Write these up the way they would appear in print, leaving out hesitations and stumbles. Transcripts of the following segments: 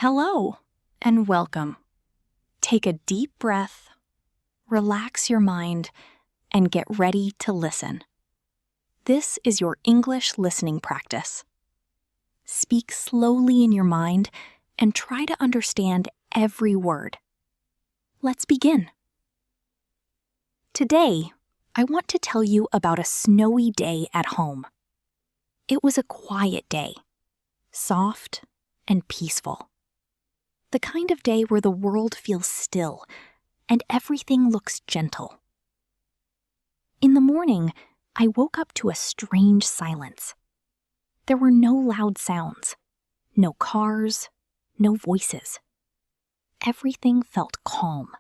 Hello and welcome. Take a deep breath, relax your mind, and get ready to listen. This is your English listening practice. Speak slowly in your mind and try to understand every word. Let's begin. Today, I want to tell you about a snowy day at home. It was a quiet day, soft and peaceful. The kind of day where the world feels still and everything looks gentle. In the morning, I woke up to a strange silence. There were no loud sounds, no cars, no voices. Everything felt calm.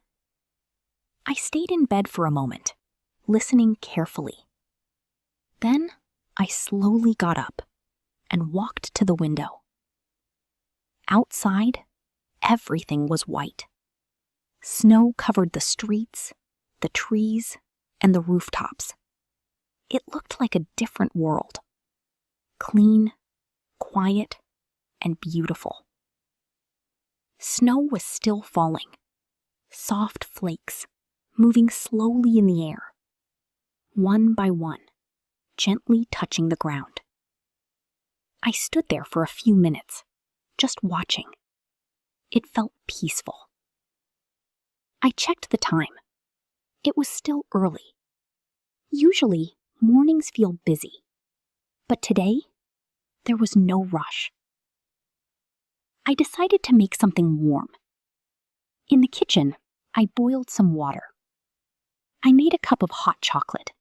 I stayed in bed for a moment, listening carefully. Then I slowly got up and walked to the window. Outside, everything was white. Snow covered the streets, the trees, and the rooftops. It looked like a different world. Clean, quiet, and beautiful. Snow was still falling. Soft flakes, moving slowly in the air. One by one, gently touching the ground. I stood there for a few minutes, just watching. It felt peaceful. I checked the time. It was still early. Usually, mornings feel busy. But today, there was no rush. I decided to make something warm. In the kitchen, I boiled some water. I made a cup of hot chocolate.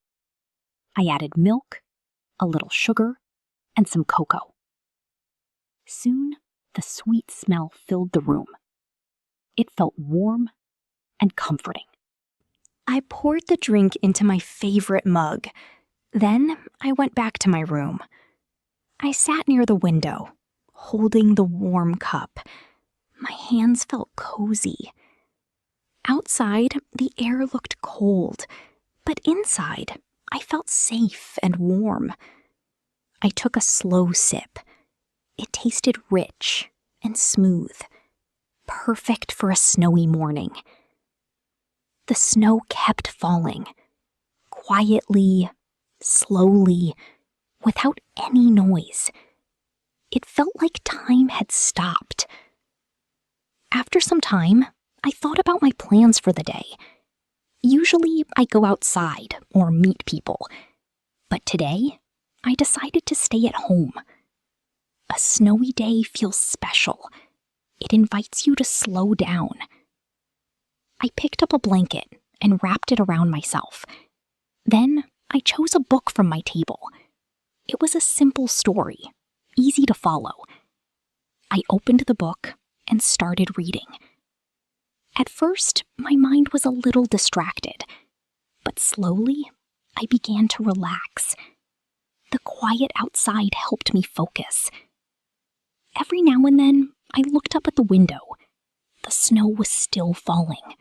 I added milk, a little sugar, and some cocoa. Soon, the sweet smell filled the room. It felt warm and comforting. I poured the drink into my favorite mug. Then I went back to my room. I sat near the window, holding the warm cup. My hands felt cozy. Outside, the air looked cold, but inside, I felt safe and warm. I took a slow sip. It tasted rich and smooth, perfect for a snowy morning. The snow kept falling, quietly, slowly, without any noise. It felt like time had stopped. After some time, I thought about my plans for the day. Usually, I go outside or meet people, but today, I decided to stay at home. A snowy day feels special. It invites you to slow down. I picked up a blanket and wrapped it around myself. Then I chose a book from my table. It was a simple story, easy to follow. I opened the book and started reading. At first, my mind was a little distracted, but slowly, I began to relax. The quiet outside helped me focus. Every now and then, I looked up at the window. The snow was still falling.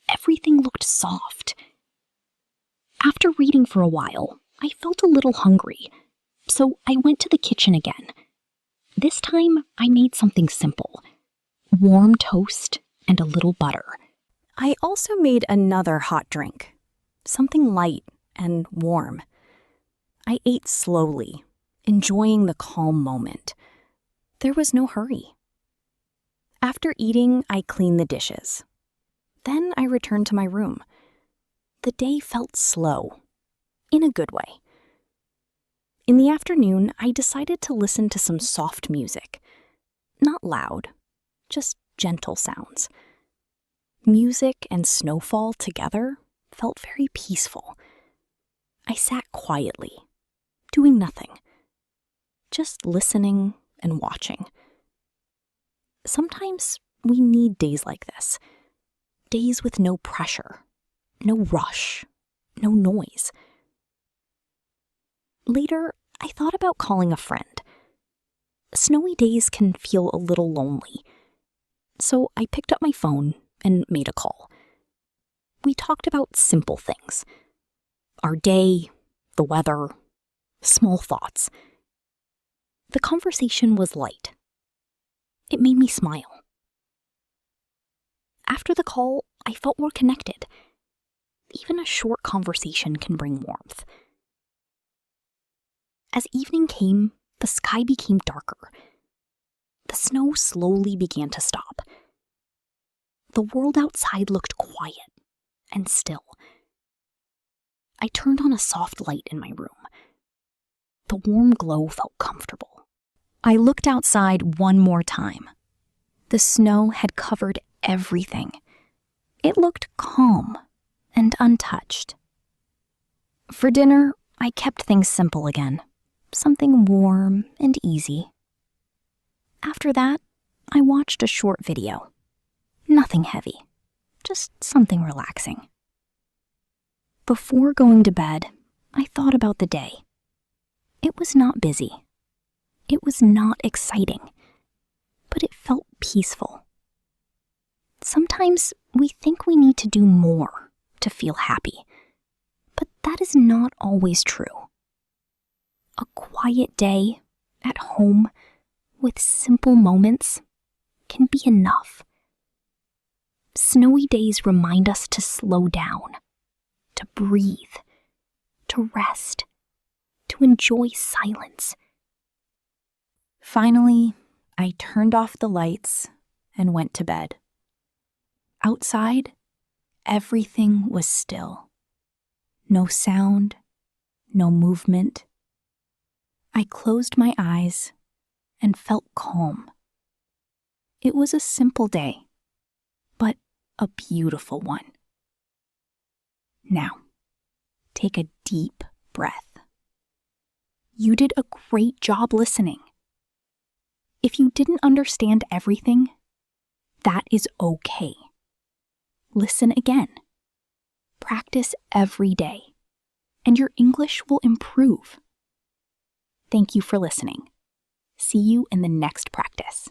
Everything looked soft. After reading for a while, I felt a little hungry, so I went to the kitchen again. This time, I made something simple: warm toast and a little butter. I also made another hot drink, something light and warm. I ate slowly, enjoying the calm moment. There was no hurry. After eating, I cleaned the dishes. Then I returned to my room. The day felt slow, in a good way. In the afternoon, I decided to listen to some soft music. Not loud, just gentle sounds. Music and snowfall together felt very peaceful. I sat quietly, doing nothing, just listening and watching. Sometimes we need days like this. Days with no pressure, no rush, no noise. Later, I thought about calling a friend. Snowy days can feel a little lonely. So I picked up my phone and made a call. We talked about simple things. Our day, the weather, small thoughts. The conversation was light. It made me smile. After the call, I felt more connected. Even a short conversation can bring warmth. As evening came, the sky became darker. The snow slowly began to stop. The world outside looked quiet and still. I turned on a soft light in my room. The warm glow felt comfortable. I looked outside one more time. The snow had covered everything. It looked calm and untouched. For dinner, I kept things simple again. Something warm and easy. After that, I watched a short video. Nothing heavy, just something relaxing. Before going to bed, I thought about the day. It was not busy. It was not exciting, but it felt peaceful. Sometimes we think we need to do more to feel happy, but that is not always true. A quiet day at home with simple moments can be enough. Snowy days remind us to slow down, to breathe, to rest, to enjoy silence. Finally, I turned off the lights and went to bed. Outside, everything was still. No sound, no movement. I closed my eyes and felt calm. It was a simple day, but a beautiful one. Now, take a deep breath. You did a great job listening. If you didn't understand everything, that is okay. Listen again. Practice every day, and your English will improve. Thank you for listening. See you in the next practice.